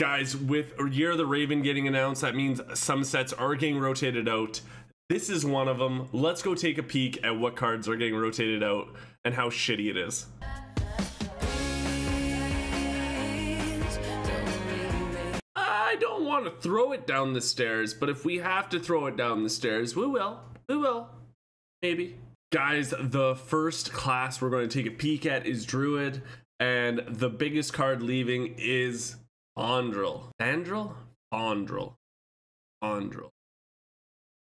Guys, with Year of the Raven getting announced, that means some sets are getting rotated out. This is one of them. Let's go take a peek at what cards are getting rotated out and how shitty it is. I don't want to throw it down the stairs, but if we have to throw it down the stairs, we will. We will. Maybe. Guys, the first class we're going to take a peek at is Druid, and the biggest card leaving is Fondrel. Fandrel? Fondrel. Fondrel.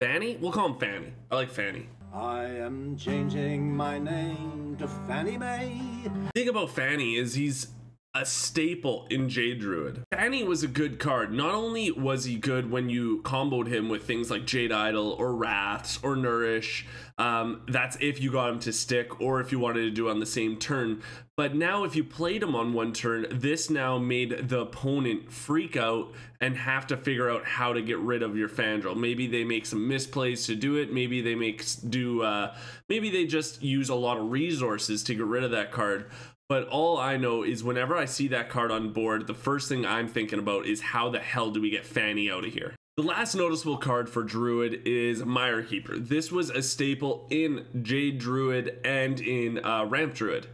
Fanny? We'll call him Fanny. I like Fanny. I am changing my name to Fanny Mae. The thing about Fanny is he's a staple in Jade Druid. Fanny was a good card. Not only was he good when you comboed him with things like Jade Idol or Wraths or Nourish, that's if you got him to stick or if you wanted to do it on the same turn. But now if you played him on one turn, this now made the opponent freak out and have to figure out how to get rid of your Fandrel. Maybe they make some misplays to do it. Maybe they maybe they just use a lot of resources to get rid of that card. But all I know is whenever I see that card on board, the first thing I'm thinking about is how the hell do we get Fanny out of here? The last noticeable card for Druid is Mire Keeper. This was a staple in Jade Druid and in Ramp Druid.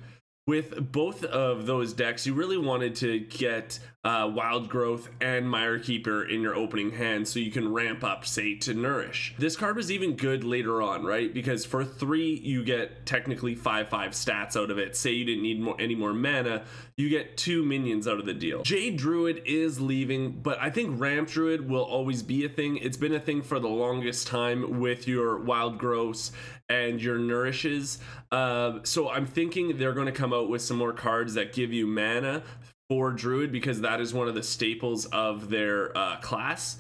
With both of those decks, you really wanted to get Wild Growth and Mire Keeper in your opening hand so you can ramp up, say, to Nourish. This card was even good later on, right? Because for 3, you get technically 5/5 stats out of it. Say you didn't need any more mana, you get 2 minions out of the deal. Jade Druid is leaving, but I think Ramp Druid will always be a thing. It's been a thing for the longest time with your Wild Growths and your Nourishes. So I'm thinking they're going to come out with some more cards that give you mana for Druid because that is one of the staples of their class.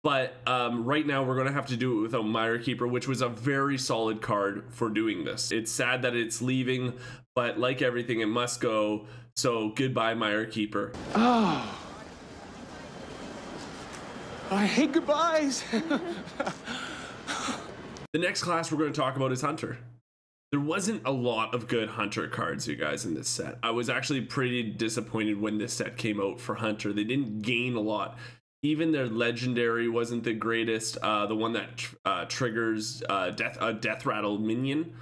But right now we're going to have to do it without Mire Keeper, which was a very solid card for doing this. It's sad that it's leaving, but like everything, it must go. So goodbye, Mire Keeper. Oh, I hate goodbyes. The next class we're going to talk about is Hunter. There wasn't a lot of good Hunter cards, you guys, in this set. I was actually pretty disappointed when this set came out for Hunter. They didn't gain a lot. Even their legendary wasn't the greatest. The one that triggers death rattle minion.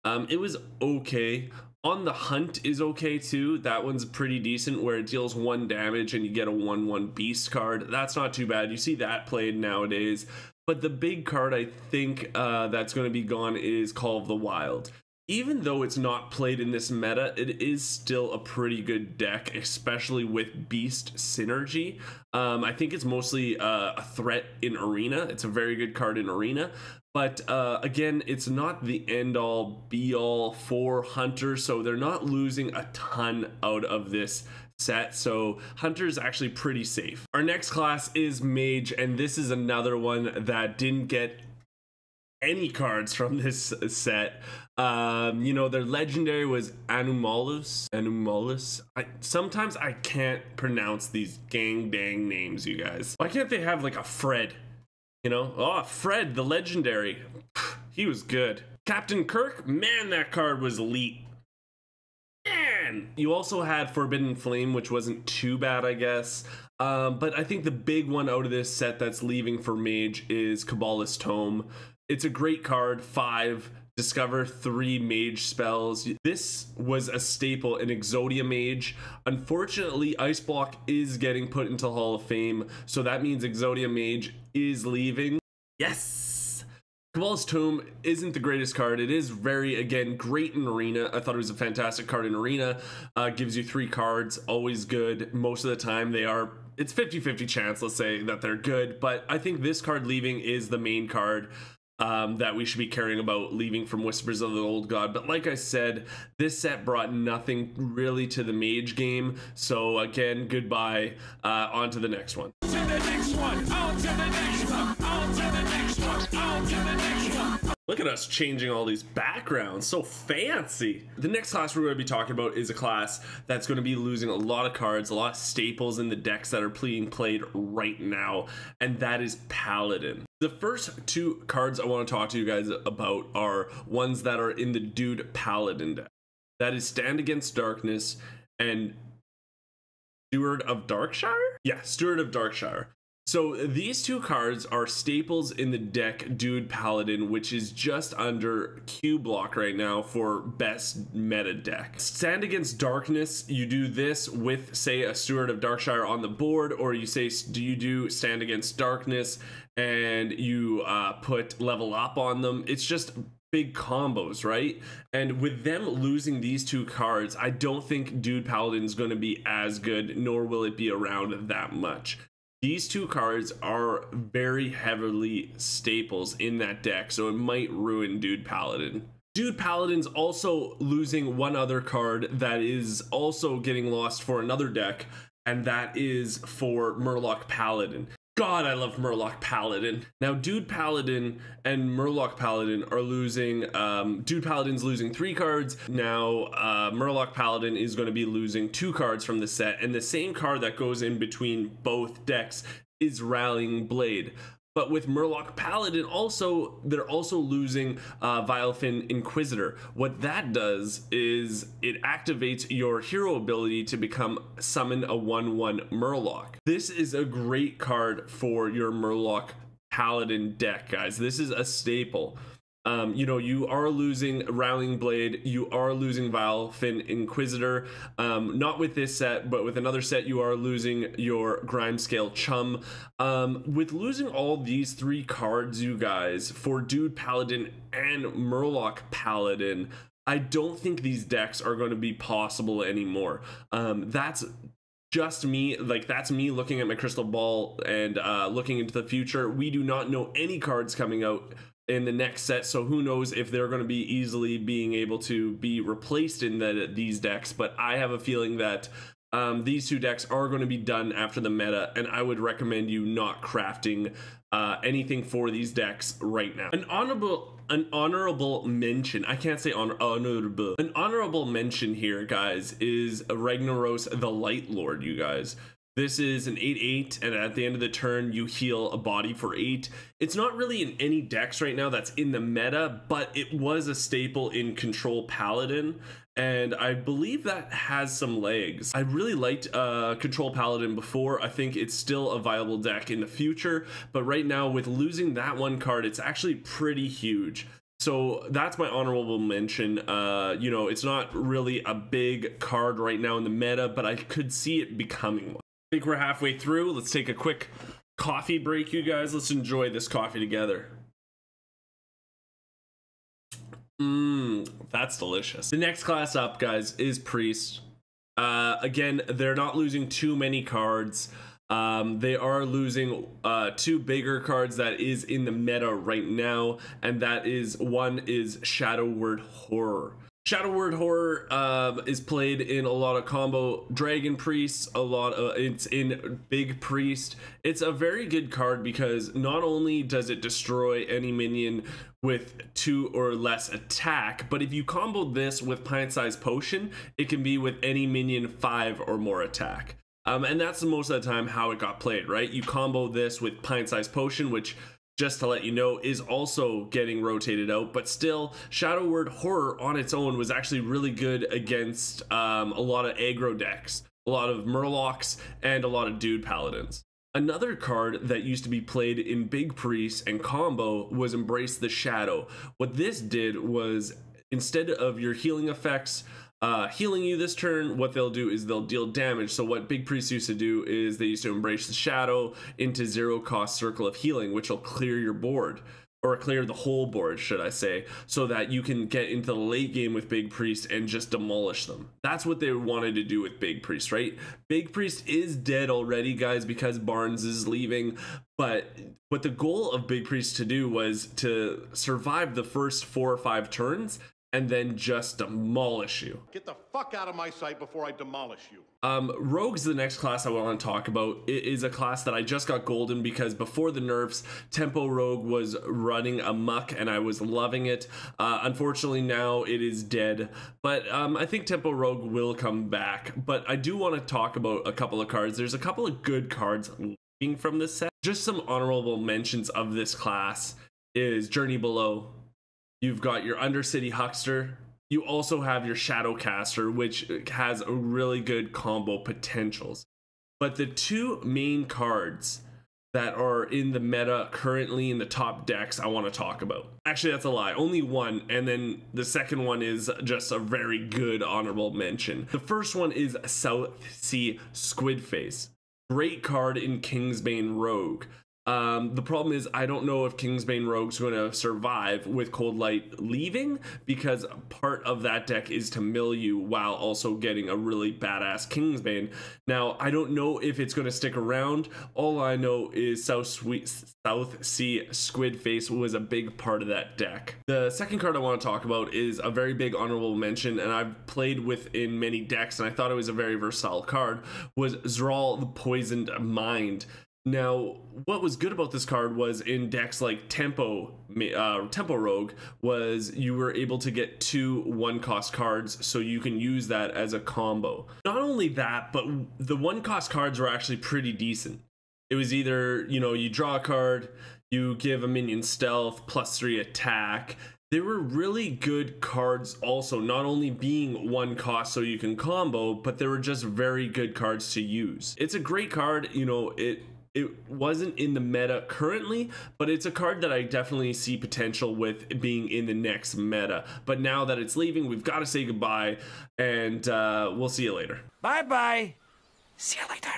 It was okay. On the Hunt is okay too. That one's pretty decent where it deals 1 damage and you get a 1/1 beast card. That's not too bad. You see that played nowadays. But the big card I think that's going to be gone is Call of the Wild. Even though it's not played in this meta, it is still a pretty good deck, especially with Beast synergy. I think it's mostly a threat in Arena. It's a very good card in Arena. But again, it's not the end-all, be-all for Hunter, so they're not losing a ton out of this set, so Hunter is actually pretty safe. Our next class is Mage, and this is another one that didn't get any cards from this set. You know, their legendary was Anomalous. Sometimes I can't pronounce these gang dang names, you guys. Why can't they have like a Fred? You know, oh, Fred, the legendary. He was good. Captain Kirk, man, that card was elite. Man. You also had Forbidden Flame, which wasn't too bad, I guess. But I think the big one out of this set that's leaving for Mage is Kabbalist Tome. It's a great card, 5. Discover 3 mage spells. This was a staple in Exodia Mage. Unfortunately, Ice Block is getting put into Hall of Fame, so that means Exodia Mage is leaving. Yes! Kabbalist Tome isn't the greatest card. It is very, again, great in Arena. I thought it was a fantastic card in Arena. Gives you 3 cards, always good. Most of the time they are, it's 50-50 chance, let's say, that they're good, but I think this card leaving is the main card that we should be caring about leaving from Whispers of the Old God. But like I said, this set brought nothing really to the Mage game. So again, goodbye. On to the next one. To the next one. On to the next one. On to the next one. On to the next one. Look at us changing all these backgrounds, so fancy. The next class we're going to be talking about is a class that's going to be losing a lot of cards, a lot of staples in the decks that are being played right now, and that is Paladin. The first 2 cards I want to talk to you guys about are ones that are in the Dude Paladin deck. That is Stand Against Darkness and Steward of Darkshire? Yeah, Steward of Darkshire. So these two cards are staples in the deck Druid Paladin, which is just under Q block right now for best meta deck. Stand Against Darkness, you do this with, say, a Steward of Darkshire on the board, or you say, do you do Stand Against Darkness and you put Level Up on them? It's just big combos, right? And with them losing these two cards, I don't think Druid Paladin is going to be as good, nor will it be around that much. These two cards are very heavily staples in that deck, so it might ruin Druid Paladin. Druid Paladin's also losing one other card that is also getting lost for another deck, and that is for Murloc Paladin. God, I love Murloc Paladin. Now, Druid Paladin and Murloc Paladin are losing, Druid Paladin's losing 3 cards. Now, Murloc Paladin is going to be losing 2 cards from the set, and the same card that goes in between both decks is Rallying Blade. But with Murloc Paladin also, they're also losing Vilefin Inquisitor. What that does is it activates your hero ability to summon a 1/1 Murloc. This is a great card for your Murloc Paladin deck, guys. This is a staple. You know, you are losing Rallying Blade, you are losing Vilefin Inquisitor, not with this set, but with another set you are losing your Grimescale Chum. With losing all these 3 cards, you guys, for Druid Paladin and Murloc Paladin, I don't think these decks are going to be possible anymore. That's just me, like that's me looking at my crystal ball and looking into the future. We do not know any cards coming out in the next set, so who knows if they're going to be easily being able to be replaced in these decks. But I have a feeling that these 2 decks are going to be done after the meta, and I would recommend you not crafting anything for these decks right now. An honorable mention, I can't say honorable. An honorable mention here, guys, is Ragnaros the Light Lord, you guys. This is an 8/8, and at the end of the turn, you heal a body for 8. It's not really in any decks right now that's in the meta, but it was a staple in Control Paladin, and I believe that has some legs. I really liked Control Paladin before. I think it's still a viable deck in the future, but right now, with losing that one card, it's actually pretty huge. So that's my honorable mention. You know, it's not really a big card right now in the meta, but I could see it becoming one. I think we're halfway through. Let's take a quick coffee break, you guys. Let's enjoy this coffee together. That's delicious. The next class up, guys, is Priest. Again, they're not losing too many cards. They are losing 2 bigger cards that is in the meta right now, and that is, one is Shadow Word Horror. Shadow Word Horror is played in a lot of combo Dragon Priests, it's in Big Priest. It's a very good card because not only does it destroy any minion with 2 or less attack, but if you combo this with Pint-Sized Potion, it can be with any minion 5 or more attack. And that's most of the time how it got played, right? You combo this with Pint-Sized Potion, which, just to let you know, is also getting rotated out, but still, Shadow Word Horror on its own was actually really good against a lot of aggro decks, a lot of Murlocs, and a lot of Druid Paladins. Another card that used to be played in Big Priest and combo was Embrace the Shadow. What this did was, instead of your healing effects healing you this turn, what they'll do is they'll deal damage. So what Big Priest used to do is they used to Embrace the Shadow into 0-cost Circle of Healing, which will clear your board, or clear the whole board, should I say, so that you can get into the late game with Big Priest and just demolish them. That's what they wanted to do with Big Priest, right? Big Priest is dead already, guys, because Barnes is leaving, but what the goal of Big Priest to do was to survive the first 4 or 5 turns and then just demolish you. Get the fuck out of my sight before I demolish you. Rogue's the next class I want to talk about. It is a class that I just got golden because before the nerfs, Tempo Rogue was running amok and I was loving it. Unfortunately, now it is dead, but I think Tempo Rogue will come back. But I do want to talk about a couple of cards. There's a couple of good cards leaving from this set. Just some honorable mentions of this class is Journey Below. You've got your Undercity Huckster. You also have your Shadowcaster, which has a really good combo potentials. But the two main cards that are in the meta currently in the top decks I want to talk about. Actually, that's a lie. Only one, and then the second one is just a very good honorable mention. The first one is South Sea Squidface. Great card in Kingsbane Rogue. The problem is I don't know if Kingsbane Rogue's going to survive with Cold Light leaving, because part of that deck is to mill you while also getting a really badass Kingsbane. Now, I don't know if it's going to stick around. All I know is South Sea Squidface was a big part of that deck. The second card I want to talk about is a very big honorable mention, and I've played with in many decks, and I thought it was a very versatile card, was Zral the Poisoned Mind. Now, what was good about this card was in decks like Tempo Rogue was you were able to get 2 1-cost cards, so you can use that as a combo. Not only that, but the 1-cost cards were actually pretty decent. It was either, you know, you draw a card, you give a minion stealth, +3 attack. They were really good cards also, not only being 1 cost so you can combo, but they were just very good cards to use. It's a great card, you know, it wasn't in the meta currently, but it's a card that I definitely see potential with being in the next meta. But now that it's leaving, we've got to say goodbye, and we'll see you later. Bye-bye. See you later.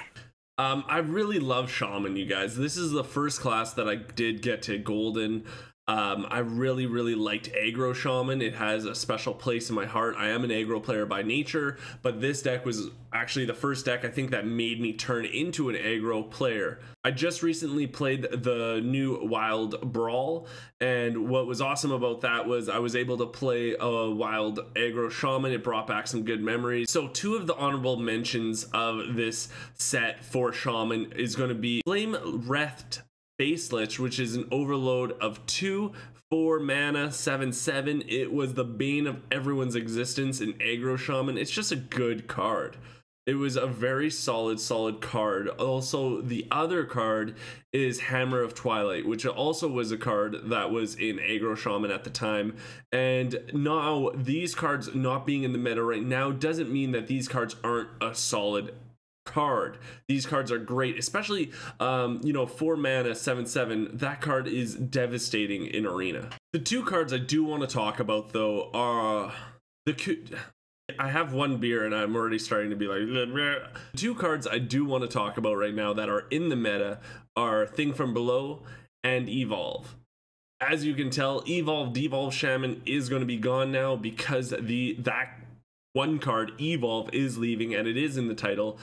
I really love Shaman, you guys. This is the first class that I did get to Golden. I really liked aggro Shaman. It has a special place in my heart. I am an aggro player by nature, but this deck was actually the first deck I think that made me turn into an aggro player. I just recently played the new Wild Brawl, and what was awesome about that was I was able to play a wild aggro Shaman. It brought back some good memories. So 2 of the honorable mentions of this set for Shaman is going to be Flame Wreathed Baselich, which is an overload of 2 4 mana 7/7. It was the bane of everyone's existence in aggro Shaman. It's just a good card. It was a very solid card. Also, the other card is Hammer of Twilight, which also was a card that was in aggro Shaman at the time. And now these cards not being in the meta right now doesn't mean that these cards aren't a solid card. These cards are great, especially 4 mana 7/7. That card is devastating in Arena. The 2 cards I do want to talk about though are I have 1 beer and I'm already starting to be like bleh. 2 cards I do want to talk about right now that are in the meta are Thing from Below and Evolve. As you can tell, Devolve Shaman is going to be gone now because that 1 card, Evolve, is leaving, and it is in the title,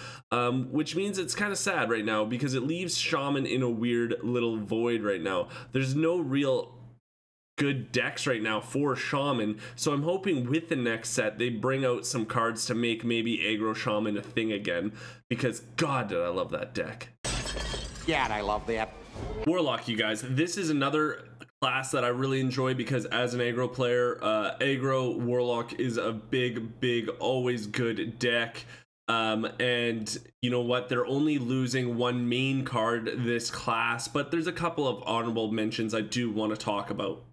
which means it's kind of sad right now because it leaves Shaman in a weird little void right now. There's no real good decks right now for Shaman, so I'm hoping with the next set they bring out some cards to make maybe aggro Shaman a thing again, because god did I love that deck. Yeah, I love that. Warlock, you guys, this is another class that I really enjoy because as an aggro player, aggro Warlock is a big always good deck. And you know what, they're only losing 1 main card this class, but there's a couple of honorable mentions I do want to talk about.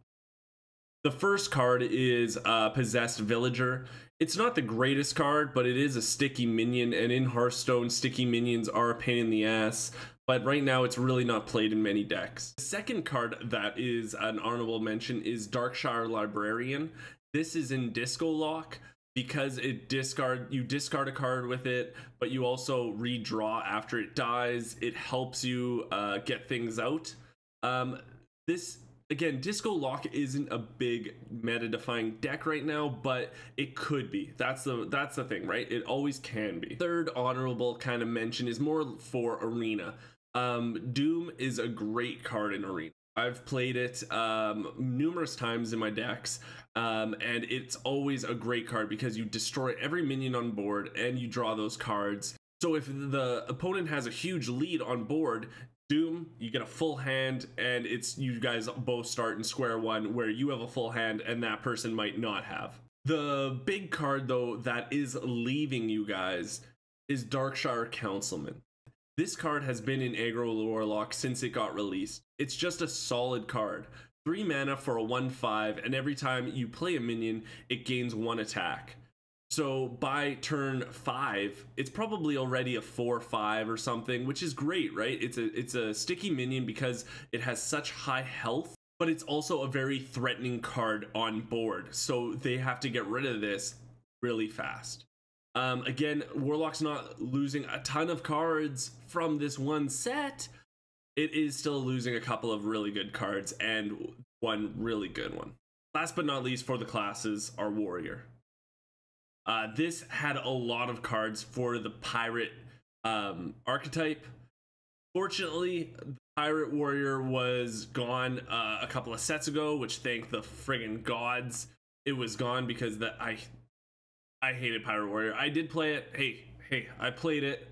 The first card is Possessed Villager. It's not the greatest card, but it is a sticky minion, and in Hearthstone, sticky minions are a pain in the ass. But right now, it's really not played in many decks. The second card that is an honorable mention is Darkshire Librarian. This is in Disco Lock because you discard a card with it, but you also redraw after it dies. It helps you get things out. Again, Disco Lock isn't a big meta-defying deck right now, but it could be. That's the thing, right? It always can be. Third honorable kind of mention is more for Arena. Doom is a great card in Arena. I've played it numerous times in my decks, and it's always a great card because you destroy every minion on board and you draw those cards. So if the opponent has a huge lead on board, Doom, you get a full hand, and you guys both start in square one where you have a full hand and that person might not have. The big card though that is leaving you guys is Darkshire Councilman. This card has been in aggro Warlock since it got released. It's just a solid card. 3 mana for a 1/5, and every time you play a minion, it gains 1 attack. So by turn 5, it's probably already a 4/5 or something, which is great, right? It's a sticky minion because it has such high health, but it's also a very threatening card on board. So they have to get rid of this really fast. Again, Warlock's not losing a ton of cards from this one set. It is still losing a couple of really good cards and one really good one. Last but not least for the classes, our warrior. This had a lot of cards for the pirate archetype. Fortunately, the pirate warrior was gone a couple of sets ago, which thank the friggin' gods it was gone, because I hated pirate warrior. I did play it. Hey, I played it,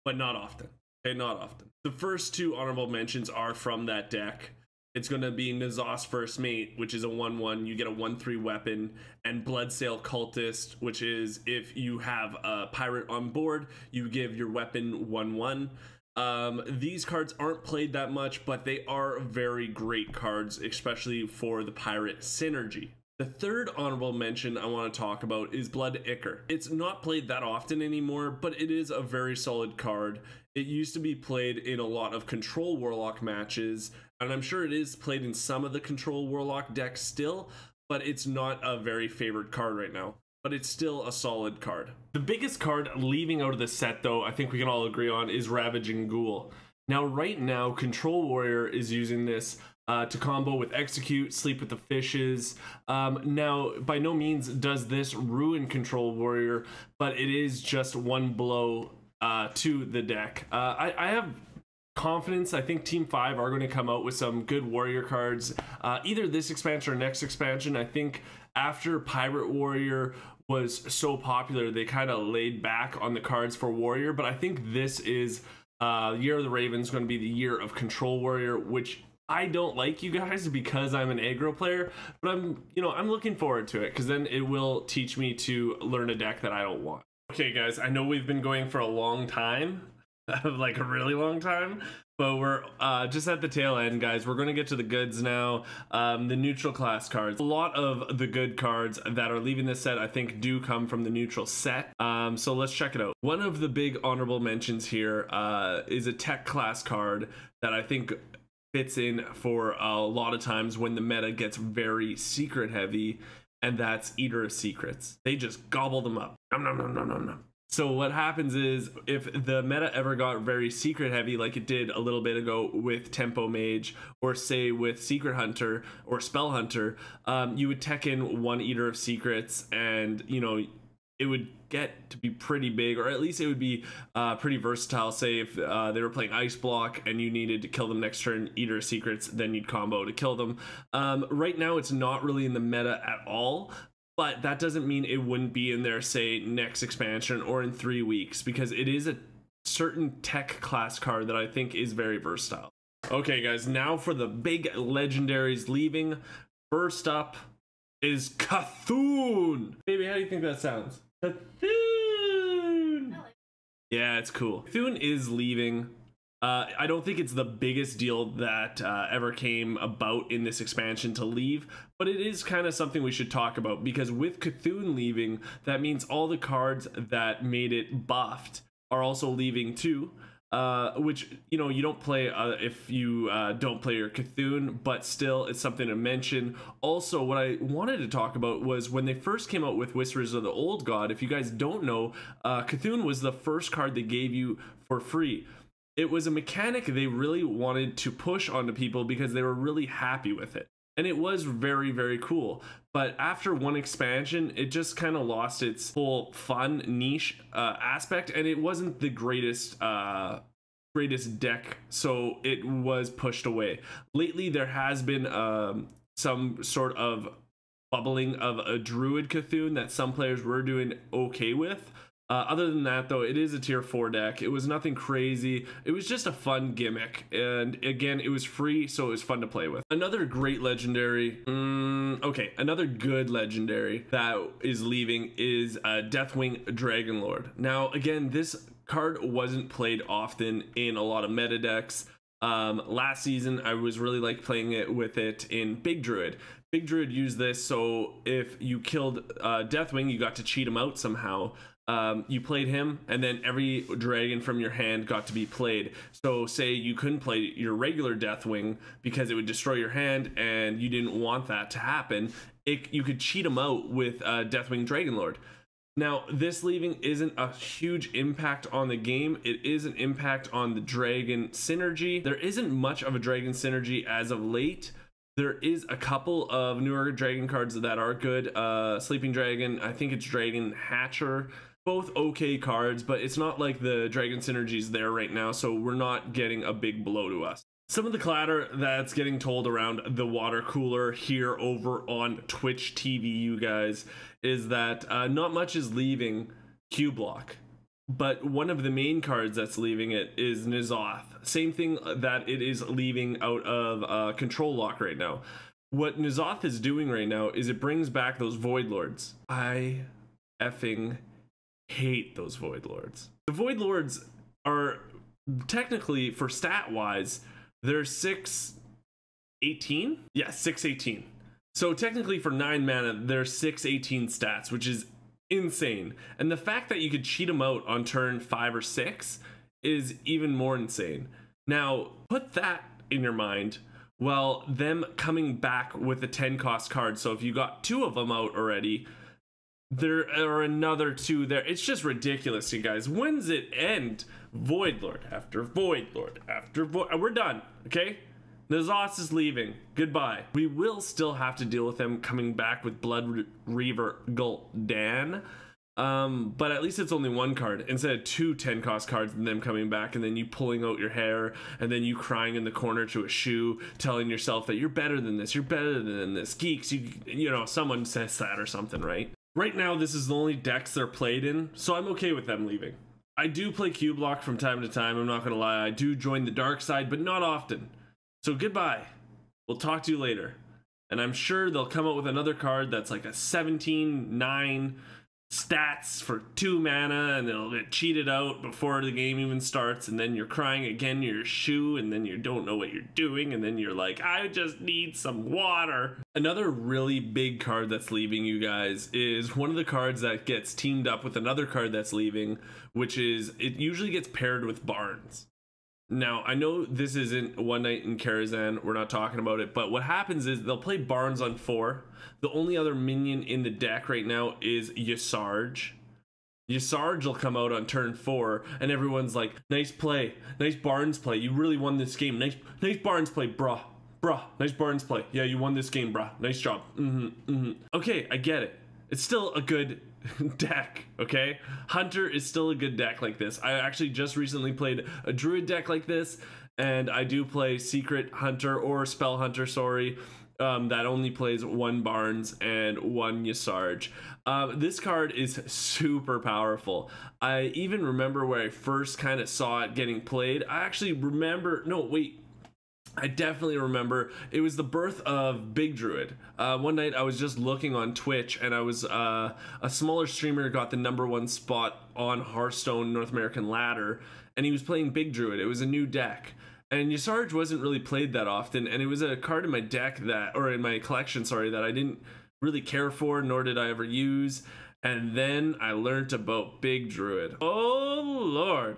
but not often. Okay, not often. The first two honorable mentions are from that deck. It's going to be Nazos First Mate, which is a 1/1. You get a 1/3 weapon, and Bloodsail Cultist, which is if you have a pirate on board, you give your weapon 1/1. These cards aren't played that much, but they are very great cards, especially for the pirate synergy. The third honorable mention I want to talk about is Blood Ichor. It's not played that often anymore, but it is a very solid card. It used to be played in a lot of Control Warlock matches, and I'm sure it is played in some of the Control Warlock decks still, but it's not a very favorite card right now. But it's still a solid card. The biggest card leaving out of the set, though, I think we can all agree on, is Ravaging Ghoul. Now, right now, Control Warrior is using this to combo with Execute, Sleep with the Fishes. Now, by no means does this ruin Control Warrior, but it is just one blow to the deck. I have confidence. I think Team 5 are going to come out with some good warrior cards, either this expansion or next expansion. I think after Pirate Warrior was so popular, they kind of laid back on the cards for warrior, but I think this is Year of the Raven's going to be the year of Control Warrior, which I don't like, you guys, because I'm an aggro player, but I'm looking forward to it, because then it will teach me to learn a deck that I don't want. Okay, guys, I know we've been going for a long time, like a really long time, but we're just at the tail end, guys. We're going to get to the goods now. The neutral class cards. A lot of the good cards that are leaving this set, I think, do come from the neutral set. So let's check it out. One of the big honorable mentions here is a tech class card that I think fits in for a lot of times when the meta gets very secret heavy, and that's Eater of Secrets. They just gobble them up. Nom, nom, nom, nom, nom, nom. So what happens is, if the meta ever got very secret heavy, like it did a little bit ago with Tempo Mage, or say with Secret Hunter or Spell Hunter, you would tech in one Eater of Secrets, and it would get to be pretty big, or at least it would be pretty versatile. Say if they were playing Ice Block and you needed to kill them next turn, Eater of Secrets, then you'd combo to kill them. Right now it's not really in the meta at all, but that doesn't mean it wouldn't be in there, say, next expansion or in 3 weeks, because it is a certain tech class card that I think is very versatile. Okay, guys, now for the big legendaries leaving. First up is Cthulhu. Baby, how do you think that sounds? Cthulhu. Yeah, it's cool. Cthulhu is leaving. I don't think it's the biggest deal that ever came about in this expansion to leave, but it is kind of something we should talk about, because with Cthulhu leaving, that means all the cards that made it buffed are also leaving too. Which, you don't play if you don't play your Cthulhu, but still it's something to mention. Also, what I wanted to talk about was when they first came out with Whispers of the Old God. If you guys don't know, Cthulhu was the first card they gave you for free. It was a mechanic they really wanted to push onto people because they were really happy with it. And it was very, very cool. But after one expansion, it just kind of lost its whole fun niche aspect, and it wasn't the greatest deck, so it was pushed away. Lately, there has been some sort of bubbling of a Druid Cthulhu that some players were doing okay with. Other than that, though, it is a tier 4 deck. It was nothing crazy. It was just a fun gimmick. And again, it was free, so it was fun to play with. Another great legendary, another good legendary that is leaving is Deathwing Dragonlord. Now, again, this card wasn't played often in a lot of meta decks. Last season, I was really playing it with it in Big Druid. Big Druid used this, so if you killed Deathwing, you got to cheat him out somehow. You played him, and then every dragon from your hand got to be played. So say you couldn't play your regular Deathwing because it would destroy your hand, and you didn't want that to happen, you could cheat him out with Deathwing Dragonlord. Now, this leaving isn't a huge impact on the game. It is an impact on the dragon synergy. There isn't much of a dragon synergy as of late. There is a couple of newer dragon cards that are good. Sleeping Dragon, I think it's Dragon Hatcher. Both okay cards, but it's not like the dragon synergy is there right now, so we're not getting a big blow to us. Some of the clatter that's getting told around the water cooler here over on Twitch TV, you guys, is that not much is leaving Q-Block. But one of the main cards that's leaving it is N'Zoth. Same thing that it is leaving out of Control Lock right now. What N'Zoth is doing right now is it brings back those Void Lords. I effing hate those Void Lords. The Void Lords are technically, for stat wise, they're 618. Yeah, 618. So technically for 9 mana, they're 618 stats, which is insane. And the fact that you could cheat them out on turn 5 or 6 is even more insane. Now, put that in your mind while them coming back with a 10 cost card. So if you got 2 of them out already, there are another 2 there. It's just ridiculous, you guys. When's it end? Void Lord after Void Lord after Void. We're done, okay? N'Zoth is leaving. Goodbye. We will still have to deal with them coming back with Blood Reaver Gul'dan. But at least it's only 1 card instead of 2 10 cost cards and them coming back and then you pulling out your hair and then you crying in the corner to a shoe telling yourself that you're better than this, you're better than this. Geeks, you know, someone says that or something, right? Right now, this is the only decks they're played in, so I'm okay with them leaving. I do play Q-Block from time to time, I'm not gonna lie. I do join the dark side, but not often. So goodbye. We'll talk to you later. And I'm sure they'll come out with another card that's like a 17-9 stats for 2 mana, and it'll get cheated out before the game even starts, and then you're crying again your shoe, and then you don't know what you're doing, and then you're like, I just need some water. Another really big card that's leaving, you guys, is one of the cards that gets teamed up with another card that's leaving, which is, it usually gets paired with Barnes. Now, I know this isn't One Night in Karazhan, we're not talking about it, but what happens is they'll play Barnes on 4. The only other minion in the deck right now is Yasarj. Yasarj will come out on turn 4, and everyone's like, nice play, nice Barnes play, you really won this game, nice Barnes play, bruh, nice Barnes play, yeah, you won this game, bruh, nice job, Okay, I get it, it's still a good deck, okay? Hunter is still a good deck like this. I actually just recently played a Druid deck like this, and I do play Secret Hunter or Spell Hunter, sorry, that only plays 1 Barnes and 1 Yasarj. This card is super powerful. I even remember where I first kind of saw it getting played. I actually remember, no wait, I definitely remember it was the birth of Big Druid. One night I was just looking on Twitch, and I was a smaller streamer got the #1 spot on Hearthstone North American Ladder, and he was playing Big Druid. It was a new deck, and Yasarj wasn't really played that often, and it was a card in my deck that, or in my collection, sorry, that I didn't really care for, nor did I ever use. And then I learned about Big Druid. Oh Lord,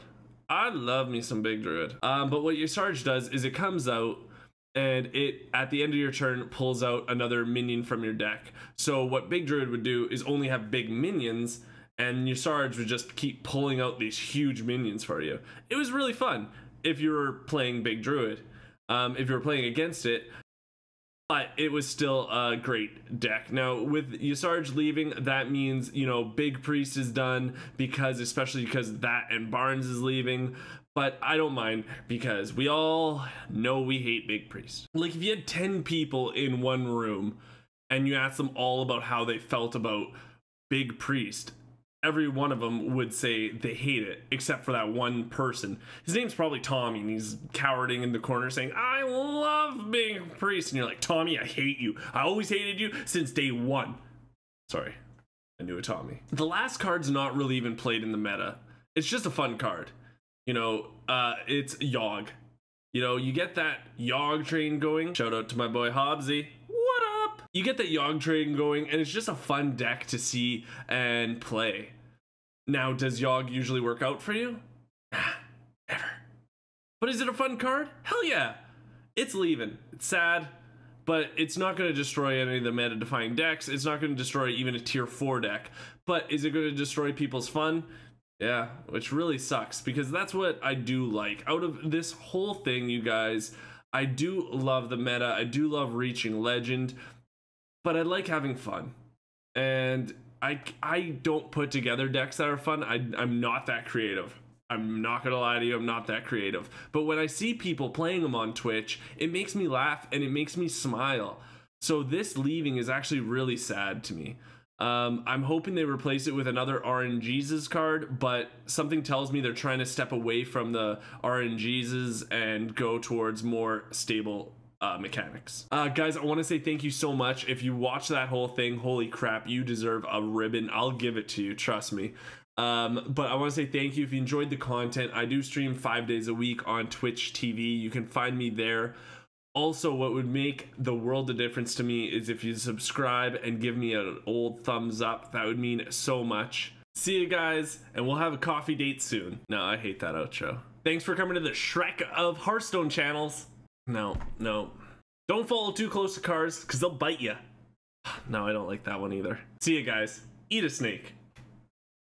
I love me some Big Druid. But what Yasarj does is it comes out and it, at the end of your turn, pulls out another minion from your deck. So what Big Druid would do is only have big minions, and Yasarj would just keep pulling out these huge minions for you. It was really fun if you were playing Big Druid. If you were playing against it, but it was still a great deck. Now, with Yasarj leaving, that means, you know, Big Priest is done, especially because that and Barnes is leaving. But I don't mind, because we all know we hate Big Priest. Like, if you had 10 people in one room and you asked them all about how they felt about Big Priest, every one of them would say they hate it, except for that one person. His name's probably Tommy, and he's cowering in the corner saying, I love Big Priest. And you're like, Tommy, I hate you. I always hated you since day 1. Sorry, I knew a Tommy. The last card's not really even played in the meta. It's just a fun card. You know, it's Yogg. You know, you get that Yogg train going. Shout out to my boy Hobbsy. What up? You get the Yogg train going, and it's just a fun deck to see and play. Now, does Yogg usually work out for you? Nah, never. But is it a fun card? Hell yeah. It's leaving. It's sad, but it's not going to destroy any of the meta-defying decks. It's not going to destroy even a tier 4 deck. But is it going to destroy people's fun? Yeah, which really sucks, because that's what I do like. Out of this whole thing, you guys, I do love the meta. I do love reaching legend, but I like having fun. And I don't put together decks that are fun. I'm not that creative. I'm not gonna lie to you, I'm not that creative. But when I see people playing them on Twitch, it makes me laugh and it makes me smile. So this leaving is actually really sad to me. I'm hoping they replace it with another RNGesus card, but something tells me they're trying to step away from the RNGesus and go towards more stable mechanics. Guys, I want to say thank you so much. If you watch that whole thing, holy crap, you deserve a ribbon. I'll give it to you, trust me. But I want to say thank you if you enjoyed the content. I do stream 5 days a week on Twitch TV. You can find me there. Also, what would make the world of difference to me is if you subscribe and give me an old thumbs up. That would mean so much. See you guys, and we'll have a coffee date soon. No, I hate that outro. Thanks for coming to the Shrek of Hearthstone channels. No. Don't follow too close to cars, because they'll bite you. No, I don't like that one either. See you guys. Eat a snake.